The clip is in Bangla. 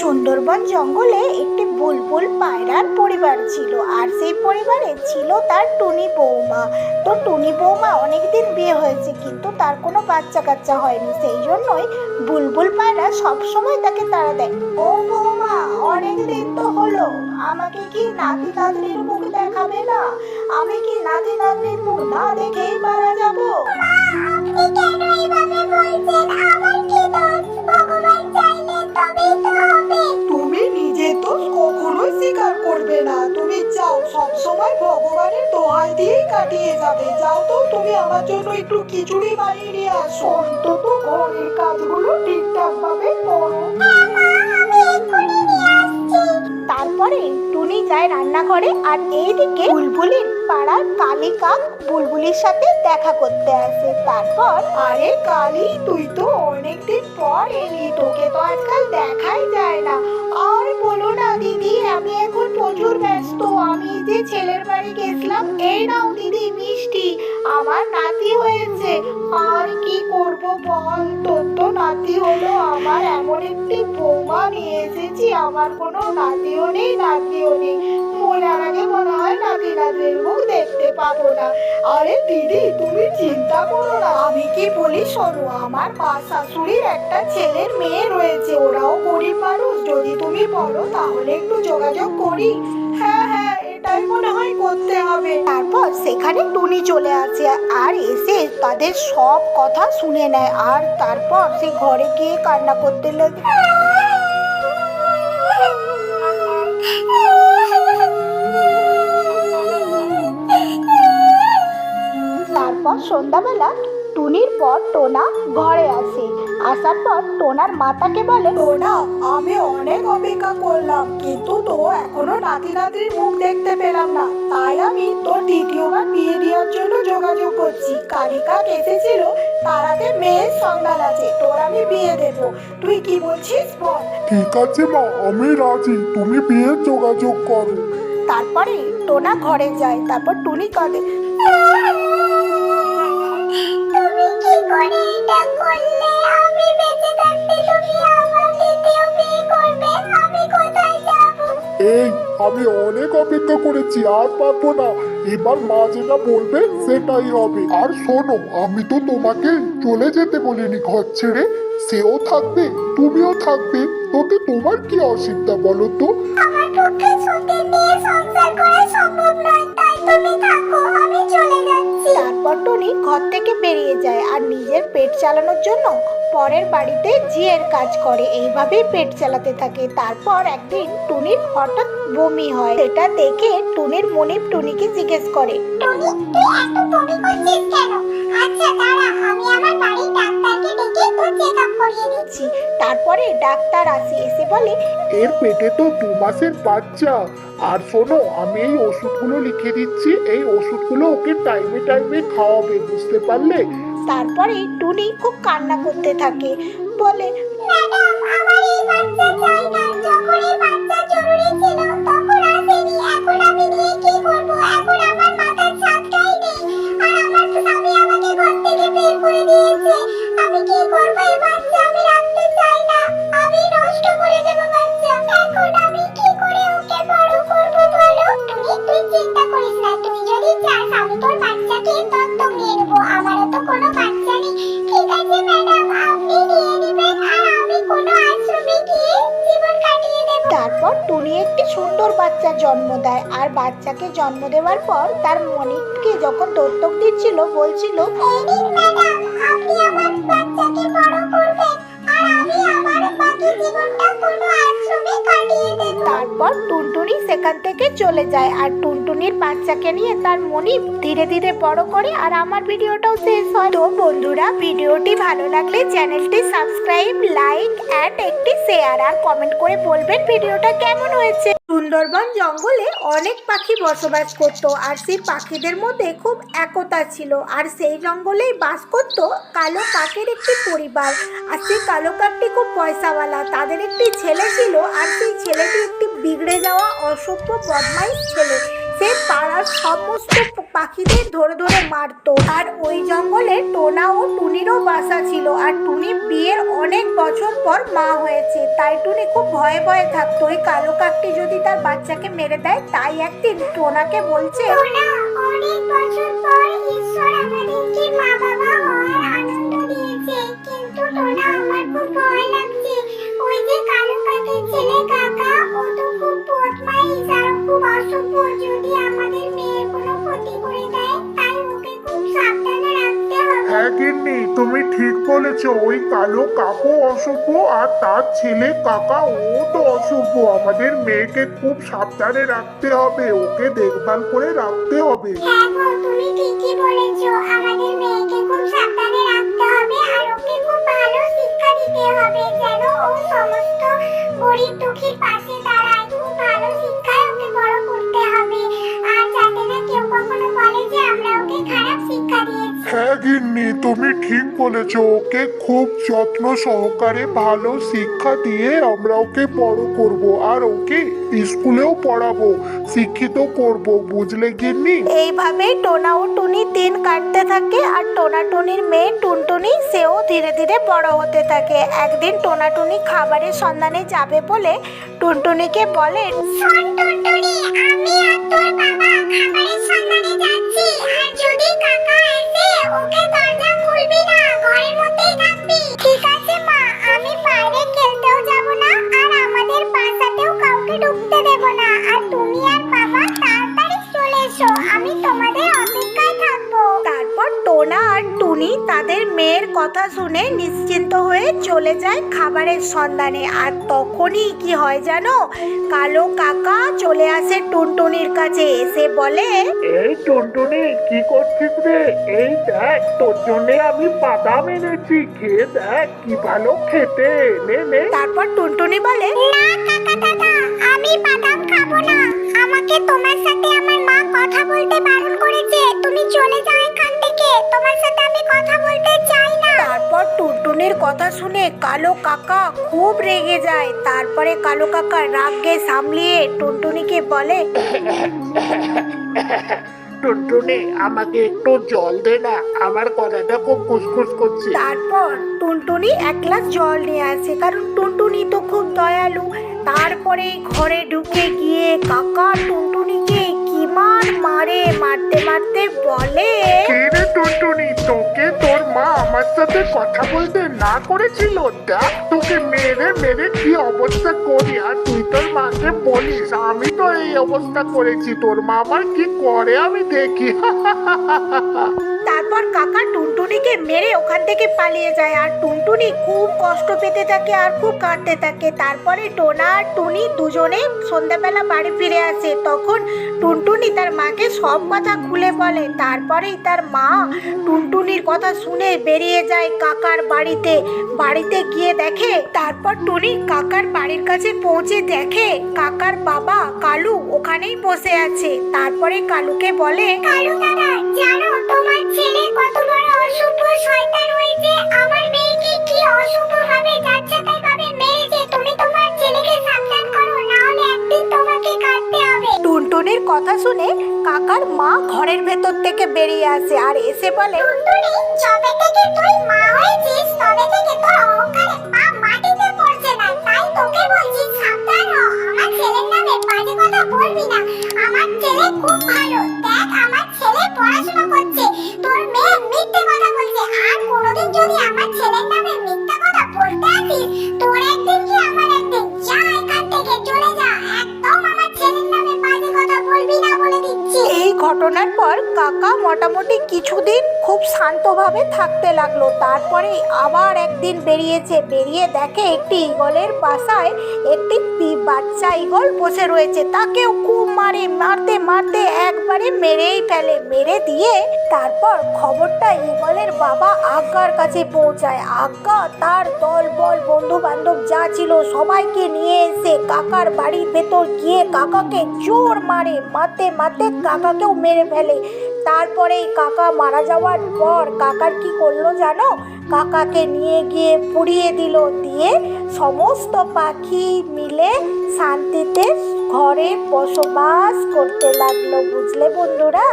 সুন্দরবন জঙ্গলে একটি বুলবুল পায়রার পরিবার ছিল, আর সেই পরিবারে ছিল তার টুনি বৌমা। তো টুনি বৌমা অনেকদিন বিয়ে হয়েছে, কিন্তু তার কোনো বাচ্চা কাচ্চা হয়নি। সেই জন্যই বুলবুল পায়রা সবসময় তাকে তাড়া দেয়। ও বৌমা, অনেকদিন তো হলো, আমাকে কি নাতি নাতনির মুখ দেখাবে না? আমি কি নাতি নাতনির মুখ না দেখেই মারা যাবো? আপনি কেন এভাবে বলছেন? আমার কি দোষ? ভগবান চাইলে তবেই তো হবে। তুমি নিজে তো কখনোই স্বীকার করবে না। তুমি চাও সব সময় ভগবানের দোহাই দিয়েই কাটিয়ে যাবে। যাও তো, তুমি আমার জন্য একটু খিচুড়ি বানিয়ে নিয়ে আসো। অন্তত ঘরের কাজগুলো ঠিকঠাক ভাবে করো। তারপরে টুনি যায় রান্নাঘরে, আর এইদিকে বুলবুলির পাড়ার কালী কাক বুলবুলির সাথে দেখা করতে আসে। তারপর, আরে কালী, তুই তো অনেকদিন পর এলি, তোকে তো আজকাল দেখাই যায় না। আর বলো না দিদি, আমি এখন প্রচুর ব্যস্ত। আমি যে ছেলের বাড়ি গেছিলাম, এই নাও দিদি মিষ্টি, আমার নাতি হয়েছে। আর কি করব বল, তোর তো নাতি হলো, আমার এমন একটি বৌমা নিয়ে এসেছি, আমার কোনো নাতিও নেই নাতিও নেই। মরার আগে মনে হয় নাতি নাতির মুখ দেখতে পাবো না। আরে দিদি, তুমি চিন্তা করো না, আমি কি বলি শোনো, আমার মা শাশুড়ির একটা ছেলের মেয়ে রয়েছে, ওরাও গরিব মানুষ। যদি তুমি বলো তাহলে একটু যোগাযোগ করি। হ্যাঁ হ্যাঁ, এটাই মনে হয় করতে হবে। তারপর সেখানে টুনি চলে আসে, আর এসে তাদের সব কথা শুনে নেয়। আর তারপর সে ঘরে গিয়ে কান্না করতে লাগে। তারপর সন্ধ্যাবেলা টুনির পর টোনা ঘরে আসে। আসার পর টোনার মাতাকে বলে, টোনা, আমি অনেক অপেক্ষা করলাম, কিন্তু তো এখনো নাতি নাতির মুখ দেখতে পেলাম না। তাই আমি তোর দ্বিতীয়বার বিয়ে দেওয়ার জন্য যোগাযোগ করছি। কালিকাক এসেছিল, তারাতে মেয়ের সন্ধান আছে, তোর আমি বিয়ে দেব। তুই কি বলছিস বল? ঠিক আছে মা, আমি রাজি, তুমি বিয়ের যোগাযোগ করো। তারপরে টোনা ঘরে যায়। তারপর টুনি কাঁদে। তুমি কি করে এটা করলে? আমি বেঁচে থাকতে তুমি আমার দ্বিতীয় বিয়ে করবে? আমি কোথায় যাব? এই, আমি অনেক অপেক্ষা করেছি, আর পারবো না। এবার মা যেটা বলবে সেটাই হবে। আর শোনো, আমি তো তোমাকে চলে যেতে বলিনি ঘর ছেড়ে। সেও থাকবে, তুমিও থাকবে। তোতে তোমার কি অসুবিধা বলো তো? আমার পক্ষে ছুটি নিয়ে সংসার করা সম্ভব নয়, তাই তুমি থাকো, আমি চলে যাচ্ছি। তারপর টুনি ঘর থেকে বেরিয়ে যায়, আর নিজের পেট চালানোর জন্য পরের বাড়িতে জিয়ের কাজ করে। এইভাবেই পেট চালাতে থাকে। তারপর একদিন টুনির হঠাৎ বমি হয়। এটা দেখে টুনির মনিব টুনিকে জিজ্ঞেস করে, টনি, তুই এত বমি করছিস কেন? আচ্ছা দাঁড়া, আমি আমার বাড়ির ডাক্তারকে ডেকে তোর চেকআপ করিয়ে দিচ্ছি। তারপরে ডাক্তার আসে, এসে বলে, এর পেটে তো 2 মাসের বাচ্চা। আর শোনো, আমি এই ওষুধগুলো লিখে দিচ্ছি, এই ওষুধগুলো ওকে টাইমে টাইমে খাওয়াবে, বুঝতে পারলে? তারপরে টুনি খুব কান্না করতে থাকে, বলে, ম্যাডাম, আমার এই বাচ্চা চাই না। যখন এই বাচ্চা জরুরি ছিল তখন আসেনি, এখন আমি নিয়ে কি করব? এখন আমার মাথার সাতটাই নেই, আর আমার স্বামী আমাকে ঘর থেকে বের করে দিয়েছে। আমি কি করব? এই বাচ্চা আমি রাখতে চাই না, আমি নষ্ট করে দেব বাচ্চা। এখন আমি কি করে ওকে বড় করব বলো? তুই চিন্তা করিস না, তুই যদি চাস আমি তোর বাচ্চাকে দত্তক নিয়ে নেব। আমারও তো কোনো বাচ্চা নেই। ঠিক আছে ম্যাডাম, আপনি নিয়ে নেবেন, আর আমি কোনো আশ্রমে গিয়ে জীবন কাটিয়ে দেব। তারপর টুনি একটি সুন্দর বাচ্চা জন্ম দেয়। আর বাচ্চাকে জন্ম দেওয়ার পর তার মনিবকে যখন দত্তক দিচ্ছিল, বলছিল, এই নিন ম্যাডাম, আপনি আমার বাচ্চাকে বড় করবেন, আর আমি আমার বাকি জীবনটা কোনো আশ্রমে কাটিয়ে দেব। তারপর টুনটুনি সেখান থেকে চলে যায়, আর টুনটুনির বাচ্চাকে নিয়ে তার মনিব ধীরে ধীরে বড় করে। আর আমার ভিডিওটাও শেষ হয়। তো বন্ধুরা, ভিডিওটি ভালো লাগলে চ্যানেলটি সাবস্ক্রাইব, লাইক অ্যান্ড একটি শেয়ার, আর কমেন্ট করে বলবেন ভিডিওটা কেমন হয়েছে। সুন্দরবন জঙ্গলে অনেক পাখি বসবাস করত, আর সেই পাখিদের মধ্যে খুব একতা ছিল। আর সেই জঙ্গলেই বাস করত কালো কাকের একটি পরিবার। আর সেই কালো কাকটি খুব পয়সাওয়ালা। তাদের একটি ছেলে ছিল, আর সেই ছেলেটি একটি বিগড়ে যাওয়া অসভ্য বদমাইশ ছেলে। সে সে পাড়ার সমস্ত পাখিদের ধরে ধরে মারতো। আর ওই জঙ্গলে টোনা ও টুনিরও বাসা ছিল। আর টুনি বিয়ের অনেক বছর পর মা হয়েছে, তাই টুনি খুব ভয়ে ভয়ে থাকতো ওই কালো কাকটি যদি তার বাচ্চাকে মেরে দেয়। তাই একদিন টোনাকে বলছে, টোনা, অনেক বছর পর ঈশ্বর আমাদেরকে মা বাবা হওয়ার আনন্দ দিয়েছে, কিন্তু টোনা আমার খুব ভয় লাগছে। ওই যে কালো কাকের ছেলে কাকা, ও তো খুব বদমাইশ আর খুব অসভ্য। যদি আমাদের মেয়ের কোনো ক্ষতি করে দেয়, তাই ওকে খুব সাবধানে রাখতে হবে। হ্যাঁ গিন্নি, তুমি ঠিক বলেছো। ওই কালো কাকু অসভ্য আর তার ছেলে কাকা ও তো অসভ্য। আমাদের মেয়েকে খুব সাবধানে রাখতে হবে, ওকে দেখভাল করে রাখতে হবে। হ্যাঁ গো, তুমি ঠিকই বলেছো। আমাদের মেয়েকে খুব সাবধানে রাখতে হবে আর ওকে খুব ভালো শিক্ষা দিতে হবে, যেন ও সমস্ত গরিব দুঃখীর পাশে দাঁড়ায়। খুব ভালো শিক্ষায় ওকে বড় করতে হবে, আর যাতে না কেউ কখনো বলে যে আমরা ওকে খারাপ শিক্ষা দিয়েছি। হ্যাঁ গিন্নি, তুমি ঠিক বলেছো। ওকে খুব যত্ন সহকারে ভালো শিক্ষা দিয়ে আমরা ওকে বড় করব, আর ওকে স্কুলেও পড়াবো, শিক্ষিত করব, বুঝলে গিন্নি? এইভাবেই টোনা ও টুনি দিন কাটতে থাকে। আর টোনা টুনির মেয়ে টুনটুনি, সেও ধীরে ধীরে বড় হতে থাকে। একদিন টোনা টুনি খাবারের সন্ধানে যাবে বলে টুনটুনিকে বলেন, শোন টুনটুনি, আমি আর তোর বাবা খাবারের সন্ধানে যাচ্ছি, আর যদি কাকা আসে ওকে দরজা খুলবি না, ঘরের মধ্যেই থাকবি। ঠিক আছে মা, আমি বাইরে খেলতেও যাব না, আর আমাদের বাসাতেও কাউকে ঢুকতে দেব না। আর তুমি আর বাবা তাড়াতাড়ি চলে এসো, আমি তোমাদের অপেক্ষায় থাকবো। তারপর টোনা আর টুনি তাদের মেয়ের কথা শুনে নিশ্চিন্ত হয়ে চলে যায় খাবারের সন্ধানে। আর তখনই কি হয় জানো, কালো কাকা চলে আসে টুনটুনির কাছে, এসে বলে, এই টুনটুনি, কি করছিস রে? এই দেখ, তোর জন্য আমি বাদাম এনেছি, খেয়ে দেখ, কি ভালো খেতে। নে নে। তারপর টুনটুনি বলে, না কাকা দাদা, আমি বাদাম খাবো না। আমাকে তোমার সাথে আমার মা কথা বলতে বারণ করেছে। তুমি চলে যাও এখান থেকে, তোমার সাথে আমি কথা বলতে চাই না। তারপর টুনটুনির কথা শুনে কালো কাকা খুব রেগে যায়। তারপরে কালো কাকা রাগকে সামলিয়ে টুনটুনিকে বলে, টুনটুনি, আমাকে একটু জল দে না, আমার গলাটা খুব খুসখুস করছে। তারপর টুনটুনি এক গ্লাস জল নিয়ে আসে, কারণ টুনটুনি তো খুব দয়ালু। তারপরে ঘরে ঢুকে গিয়ে কাকা টুনটুনিকে কি মারে, মারতে মারতে বলে, কে রে টুনটুনি, তোকে তোর মা আমার সাথে কথা বলতে না করেছিল? দেখ তোকে মেরে মেরে কি অবস্থা করি, আর তুই তোর মাকে বলিস আমি তো এই অবস্থা করেছি। তোর মা আমার কি করে আমি দেখি। তারপর কাকা টুনটুনিকে মেরে ওখান থেকে পালিয়ে যায়। আর টুনটুনি খুব কষ্ট পেতে থাকে আর খুব কাঁদতে থাকে। তারপরে টোনা আর টুনি দুজনে সন্ধ্যাবেলা বাড়ি ফিরে আসে। তখন টুনটুনি তার মাকে সব কথা খুলে বলে। তারপরেই তার মা টুনটুনির কথা শুনে বেরিয়ে যায় কাকার বাড়িতে। বাড়িতে গিয়ে দেখে, তারপর টুনি কাকার বাড়ির কাছে পৌঁছে দেখে কাকার বাবা কালু ওখানেই বসে আছে। তারপরে কালুকে বলে, কালু দাদা, জানো তোমার ছেলে কত বড় অশুভ শয়তান হয়েছে? আমার মেয়েকে কি অশুভ ভাবে যাচ্ছে তাই ভাবে মেরেছে। তুমি তোমার ছেলেকে সাবধান করো, না হলে একদিন তোমাকে কাটতে হবে। টুনটুনির কথা শুনে কাকার মা ঘরের ভেতর থেকে বেরিয়ে আসে আর এসে বলে, টুনটুনি, যবে থেকে তুই মা হয়েছিস তবে থেকে তোর অহংকারে পা মাটিতে পড়ছে না। তাই তোকে বলছি সাবধান হ, আমার ছেলের নামে বাজে কথা বলবি না। আমার ছেলে খুব ভালো, দেখ আমার ছেলে পড়াশোনা করছে, তোর মেয়ে মিথ্যে কথা বলছে। আর কোনোদিন যদি আমার ছেলের নামে মিথ্যা কথা বলতে আসিস, তোর একদিন কি আমার একদিন। যা এখান থেকে চলে যা, একদম আমার ছেলের নামে বাজে কথা বলবি না বলে দিচ্ছি। এই ঘটনার পর কাকা মোটামুটি কিছুদিন খুব শান্তভাবে থাকতে লাগলো। তারপরে আবার একদিন বেরিয়ে দেখে একটি ঈগলের বাসায় একটি বাচ্চা ঈগল বসে রয়েছে। তাকেও খুব মারতে মারতে একবারে মেরেই ফেলে। মেরে দিয়ে তারপর খবরটা ঈগলের বাবা আজ্ঞার কাছে পৌঁছায়। আজ্ঞা তার দলবল বন্ধু বান্ধব যা ছিল সবাইকে নিয়ে এসে কাকার বাড়ির ভেতর গিয়ে কাকাকে জোর মারতে কাকাকেও মেরে ফেলে। তারপরে কাকা মারা যাওয়ার পর কাকার কি করলো জানো, কাকাকে নিয়ে গিয়ে পুড়িয়ে দিল। দিয়ে সমস্ত পাখি মিলে শান্তিতে ঘরে বসবাস করতে লাগলো, বুঝলে বন্ধুরা?